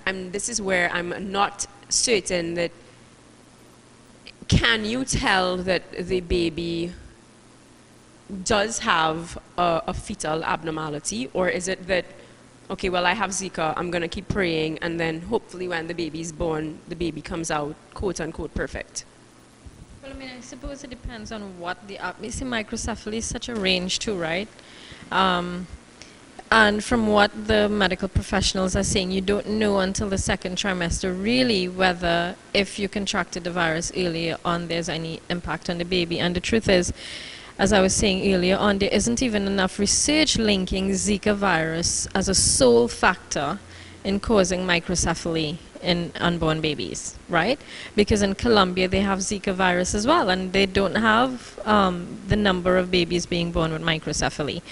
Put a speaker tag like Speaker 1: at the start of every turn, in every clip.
Speaker 1: this is where I'm not certain that, can you tell that the baby does have a fetal abnormality, or is it that, okay, well, I have Zika, I'm going to keep praying, and then hopefully when the baby is born, the baby comes out, quote unquote, perfect?
Speaker 2: Well, I mean, I suppose it depends on what the, you see, microcephaly is such a range too, right? And from what the medical professionals are saying, you don't know until the second trimester really whether, if you contracted the virus earlier on, there's any impact on the baby. And the truth is, as I was saying earlier on, there isn't even enough research linking Zika virus as a sole factor in causing microcephaly in unborn babies, right? Because in Colombia they have Zika virus as well, and they don't have the number of babies being born with microcephaly.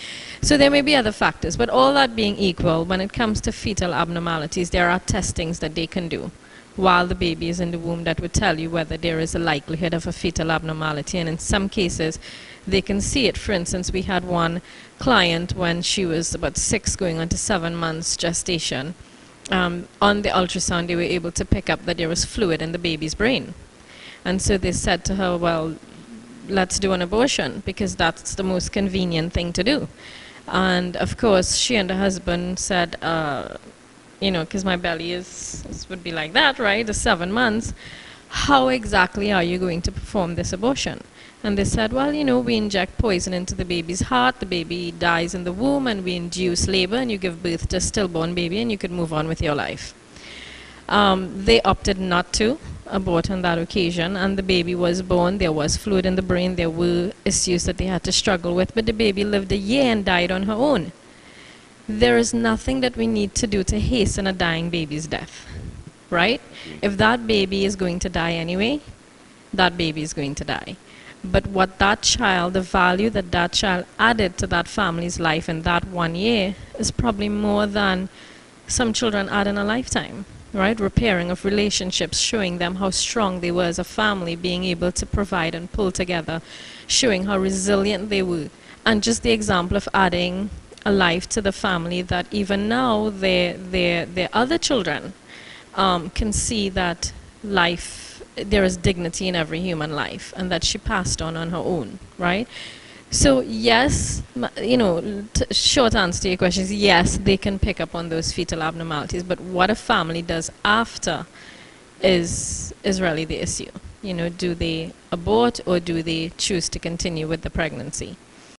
Speaker 2: So there may be other factors, but all that being equal, when it comes to fetal abnormalities, there are testings that they can do while the baby is in the womb that would tell you whether there is a likelihood of a fetal abnormality, and in some cases they can see it. For instance, we had one client when she was about 6 going on to 7 months gestation. On the ultrasound they were able to pick up that there was fluid in the baby's brain, and so they said to her, well, let's do an abortion because that's the most convenient thing to do. And of course she and her husband said, you know, because my belly would be like that, right, the 7 months, how exactly are you going to perform this abortion? And they said, well, you know, we inject poison into the baby's heart, the baby dies in the womb, and we induce labor, and you give birth to a stillborn baby, and you could move on with your life. They opted not to abort on that occasion, and the baby was born. There was fluid in the brain. There were issues that they had to struggle with, but the baby lived a year and died on her own. There is nothing that we need to do to hasten a dying baby's death, right? If that baby is going to die anyway, that baby is going to die. But what that child, the value that that child added to that family's life in that 1 year is probably more than some children add in a lifetime, right? Repairing of relationships, showing them how strong they were as a family, being able to provide and pull together, showing how resilient they were. And just the example of adding a life to the family that even now their other children can see that life, there is dignity in every human life, and that she passed on her own, right? So yes, you know, short answer to your question is yes, they can pick up on those fetal abnormalities, but what a family does after is really the issue. You know, do they abort or do they choose to continue with the pregnancy?